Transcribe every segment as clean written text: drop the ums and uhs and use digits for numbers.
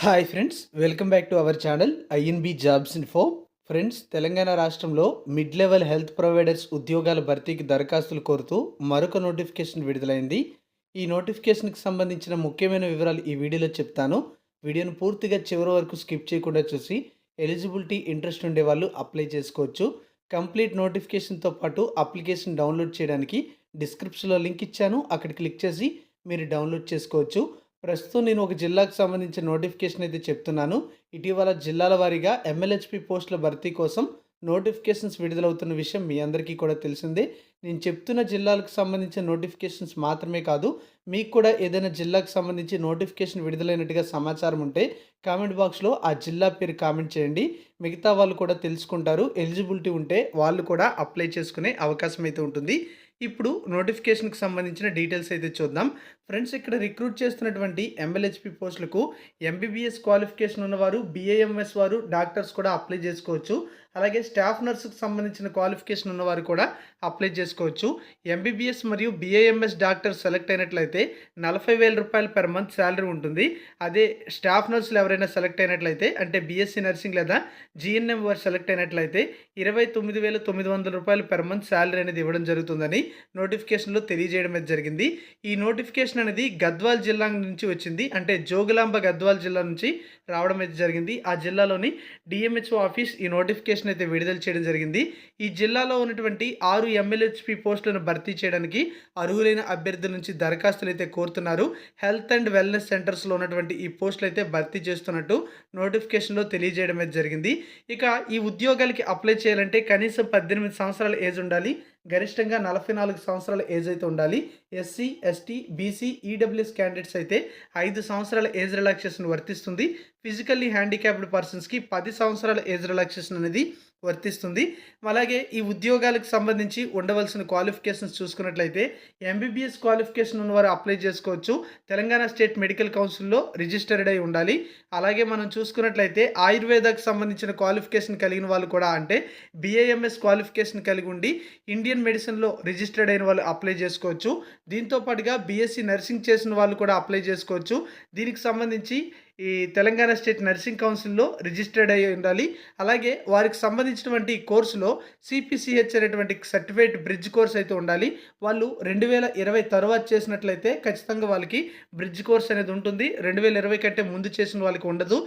Hi friends, welcome back to our channel INB jobs info. Friends, Telangana రాష్ట్రంలో mid level health providers ఉద్యోగాల భర్తీకి దరఖాస్తులు కోరుతూ మరొక నోటిఫికేషన్ విడుదలైంది. ఈ నోటిఫికేషన్కి సంబంధించిన ముఖ్యమైన వివరాలు ఈ వీడియోలో చెప్తాను. వీడియోను పూర్తిగా చివరి వరకు స్కిప్ చేయకుండా చూసి ఎలిజిబిలిటీ ఇంట్రెస్ట్ ఉండే వాళ్ళు అప్లై చేసుకోవచ్చు. కంప్లీట్ నోటిఫికేషన్తో పాటు అప్లికేషన్ డౌన్లోడ్ చేయడానికి డిస్క్రిప్షన్లో లింక్ ఇచ్చాను, అక్కడ క్లిక్ చేసి మీరు డౌన్లోడ్ చేసుకోవచ్చు. ప్రస్తుతం నేను ఒక జిల్లాకు సంబంధించిన నోటిఫికేషన్ అయితే చెప్తున్నాను. ఇటీవల జిల్లాల వారీగా ఎమ్మెల్యేహెచ్పి పోస్టుల భర్తీ కోసం నోటిఫికేషన్స్ విడుదలవుతున్న విషయం మీ అందరికీ కూడా తెలిసిందే. నేను చెప్తున్న జిల్లాలకు సంబంధించిన నోటిఫికేషన్స్ మాత్రమే కాదు, మీకు కూడా ఏదైనా జిల్లాకు సంబంధించి నోటిఫికేషన్ విడుదలైనట్టుగా సమాచారం ఉంటే కామెంట్ బాక్స్లో ఆ జిల్లా పేరు కామెంట్ చేయండి. మిగతా వాళ్ళు కూడా తెలుసుకుంటారు. ఎలిజిబిలిటీ ఉంటే వాళ్ళు కూడా అప్లై చేసుకునే అవకాశం అయితే ఉంటుంది. ఇప్పుడు నోటిఫికేషన్కి సంబంధించిన డీటెయిల్స్ అయితే చూద్దాం. ఫ్రెండ్స్, ఇక్కడ రిక్రూట్ చేస్తున్నటువంటి ఎమ్మెల్యేహెచ్పి పోస్టులకు ఎంబీబీఎస్ క్వాలిఫికేషన్ ఉన్నవారు, బీఏఎంఎస్ వారు, డాక్టర్స్ కూడా అప్లై చేసుకోవచ్చు. అలాగే స్టాఫ్ నర్సుకు సంబంధించిన క్వాలిఫికేషన్ ఉన్నవారు కూడా అప్లై చేసుకోవచ్చు. ఎంబీబీఎస్ మరియు బీఏఎంఎస్ డాక్టర్ సెలెక్ట్ అయినట్లయితే 40,000 రూపాయలు పెర్ మంత్ శాలరీ ఉంటుంది. అదే స్టాఫ్ నర్సులు ఎవరైనా సెలెక్ట్ అయినట్లయితే, అంటే బీఎస్సీ నర్సింగ్ లేదా జీఎన్ఎం వారు సెలెక్ట్ అయినట్లయితే 29,900 రూపాయలు పెర్ మంత్ శాలరీ అనేది ఇవ్వడం జరుగుతుందని నోటిఫికేషన్లో తెలియజేయడం అయితే జరిగింది. ఈ నోటిఫికేషన్ అనేది గద్వాల్ జిల్లా నుంచి వచ్చింది, అంటే జోగులాంబ గద్వాల్ జిల్లా నుంచి రావడం అయితే జరిగింది. ఆ జిల్లాలోని డిఎంహెచ్ఓ ఆఫీస్ ఈ నోటిఫికేషన్ అయితే విడుదల చేయడం జరిగింది. ఈ జిల్లాలో ఉన్నటువంటి 6 ఎమ్మెల్యేహెచ్పి పోస్టులను భర్తీ చేయడానికి అర్హులైన అభ్యర్థుల నుంచి దరఖాస్తులు అయితే కోరుతున్నారు. హెల్త్ అండ్ వెల్నెస్ సెంటర్స్లో ఉన్నటువంటి ఈ పోస్టులు అయితే భర్తీ చేస్తున్నట్టు నోటిఫికేషన్లో తెలియజేయడం అయితే జరిగింది. ఇక ఈ ఉద్యోగాలకి అప్లై చేయాలంటే కనీసం 18 సంవత్సరాల ఏజ్ ఉండాలి. గరిష్టంగా 44 సంవత్సరాల ఏజ్ అయితే ఉండాలి. SC, ST, BC, EWS candidates అయితే 5 సంవత్సరాల ఏజ్ రిలాక్సేషన్ వర్తిస్తుంది. ఫిజికల్లీ హ్యాండిక్యాప్డ్ పర్సన్స్కి 10 సంవత్సరాల ఏజ్ రిలాక్సేషన్ అనేది వర్తిస్తుంది. అలాగే ఈ ఉద్యోగాలకు సంబంధించి ఉండవలసిన క్వాలిఫికేషన్స్ చూసుకున్నట్లయితే ఎంబీబీఎస్ క్వాలిఫికేషన్ ఉన్నవారు అప్లై చేసుకోవచ్చు. తెలంగాణ స్టేట్ మెడికల్ కౌన్సిల్లో రిజిస్టర్డ్ అయి ఉండాలి. అలాగే మనం చూసుకున్నట్లయితే ఆయుర్వేదకు సంబంధించిన క్వాలిఫికేషన్ కలిగిన వాళ్ళు కూడా, అంటే బీఏఎంఎస్ క్వాలిఫికేషన్ కలిగి ఉండి ఇండియన్ మెడిసిన్లో రిజిస్టర్డ్ అయిన వాళ్ళు అప్లై చేసుకోవచ్చు. దీంతో పాటుగా బీఎస్సీ నర్సింగ్ చేసిన వాళ్ళు కూడా అప్లై చేసుకోవచ్చు. దీనికి సంబంధించి ఈ తెలంగాణ స్టేట్ నర్సింగ్ కౌన్సిల్లో రిజిస్టర్డ్ అయి ఉండాలి. అలాగే వారికి సంబంధించినటువంటి కోర్సులో సిపిసిహెచ్ అనేటువంటి సర్టిఫైడ్ బ్రిడ్జ్ కోర్స్ అయితే ఉండాలి. వాళ్ళు 2020 తర్వాత చేసినట్లయితే ఖచ్చితంగా వాళ్ళకి బ్రిడ్జ్ కోర్స్ అనేది ఉంటుంది. 2020 కంటే ముందు చేసిన వాళ్ళకి ఉండదు.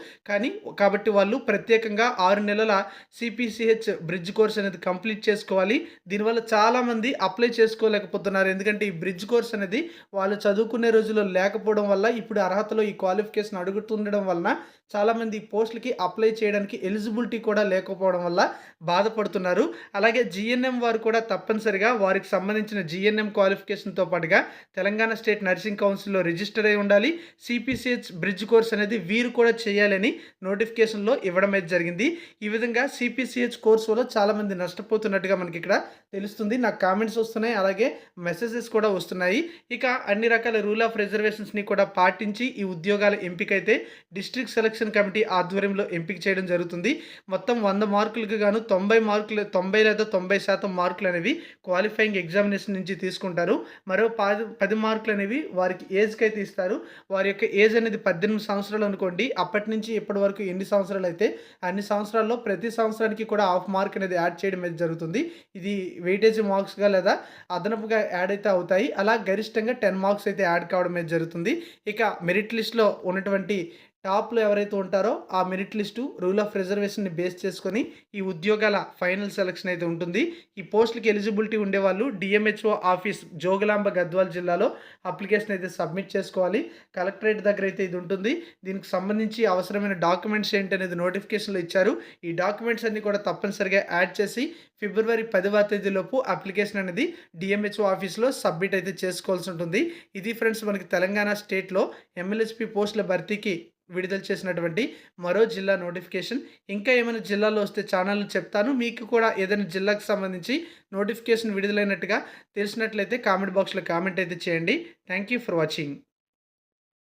కాబట్టి వాళ్ళు ప్రత్యేకంగా 6 నెలల సిపిసిహెచ్ బ్రిడ్జ్ కోర్స్ అనేది కంప్లీట్ చేసుకోవాలి. దీనివల్ల చాలామంది అప్లై చేసుకోలేకపోతున్నారు. ఎందుకంటే ఈ బ్రిడ్జ్ కోర్స్ అనేది వాళ్ళు చదువుకునే రోజుల్లో లేకపోవడం వల్ల ఇప్పుడు అర్హతలో ఈ క్వాలిఫికేషన్ అడుగుతుండడం వలన చాలామంది పోస్టులకి అప్లై చేయడానికి ఎలిజిబిలిటీ కూడా లేకపోవడం వల్ల బాధపడుతున్నారు. అలాగే జీఎన్ఎం వారు కూడా తప్పనిసరిగా వారికి సంబంధించిన జీఎన్ఎం క్వాలిఫికేషన్తో పాటుగా తెలంగాణ స్టేట్ నర్సింగ్ కౌన్సిల్లో రిజిస్టర్ అయి ఉండాలి. సిపిసిహెచ్ బ్రిడ్జ్ కోర్స్ అనేది వీరు కూడా చేయాలని నోటిఫికేషన్లో ఇవ్వడం అయితే జరిగింది. ఈ విధంగా సిపిసిహెచ్ కోర్సు వల్ల చాలామంది నష్టపోతున్నట్టుగా మనకి ఇక్కడ తెలుస్తుంది. నాకు కామెంట్స్ వస్తున్నాయి, అలాగే మెసేజెస్ కూడా వస్తున్నాయి. ఇక అన్ని రకాల రూల్ ఆఫ్ రిజర్వేషన్స్ని కూడా పాటించి ఈ ఉద్యోగాల ఎంపిక అయితే డిస్ట్రిక్ట్ సెలక్షన్ కమిటీ ఆధ్వర్యంలో ఎంపిక చేయడం జరుగుతుంది. మొత్తం 100 మార్కులకు గాను 90 లేదా 90% మార్కులు అనేవి క్వాలిఫైయింగ్ ఎగ్జామినేషన్ నుంచి తీసుకుంటారు. మరో 10 మార్కులు అనేవి వారికి ఏజ్కి అయితే ఇస్తారు. వారి యొక్క ఏజ్ అనేది 18 సంవత్సరాలు అనుకోండి. అప్పటి నుంచి ఇప్పటి వరకు ఎన్ని సంవత్సరాలు అయితే అన్ని సంవత్సరాల్లో ప్రతి సంవత్సరానికి కూడా హాఫ్ మార్క్ అనేది యాడ్ చేయడం అయితే జరుగుతుంది. ఇది వెయిటేజ్ మార్క్స్గా లేదా అదనపుగా యాడ్ అయితే అవుతాయి. అలా గరిష్టంగా 10 మార్క్స్ అయితే యాడ్ కావడం అయితే జరుగుతుంది. ఇక మెరిట్ లిస్ట్లో ఉన్నటువంటి టాప్లో ఎవరైతే ఉంటారో ఆ మెరిట్ లిస్టు రూల్ ఆఫ్ రిజర్వేషన్ని బేస్ చేసుకొని ఈ ఉద్యోగాల ఫైనల్ సెలక్షన్ అయితే ఉంటుంది. ఈ పోస్టులకి ఎలిజిబిలిటీ ఉండేవాళ్ళు డిఎంహెచ్ఓ ఆఫీస్ జోగులాంబ గద్వాల్ జిల్లాలో అప్లికేషన్ అయితే సబ్మిట్ చేసుకోవాలి. కలెక్టరేట్ దగ్గర అయితే ఇది ఉంటుంది. దీనికి సంబంధించి అవసరమైన డాక్యుమెంట్స్ ఏంటనేది నోటిఫికేషన్లో ఇచ్చారు. ఈ డాక్యుమెంట్స్ అన్ని కూడా తప్పనిసరిగా యాడ్ చేసి ఫిబ్రవరి 10వ తేదీలోపు అప్లికేషన్ అనేది డిఎంహెచ్ఓ ఆఫీస్లో సబ్మిట్ అయితే చేసుకోవాల్సి ఉంటుంది. ఇది ఫ్రెండ్స్, మనకి తెలంగాణ స్టేట్లో ఎమ్మెల్యేహెచ్పి పోస్టుల భర్తీకి విడుదల చేసినటువంటి మరో జిల్లా నోటిఫికేషన్. ఇంకా ఏమైనా జిల్లాలో వస్తే ఛానల్ చెప్తాను. మీకు కూడా ఏదైనా జిల్లాకు సంబంధించి నోటిఫికేషన్ విడుదలైనట్టుగా తెలిసినట్లయితే కామెంట్ బాక్స్లో కామెంట్ అయితే చేయండి. Thank you for watching.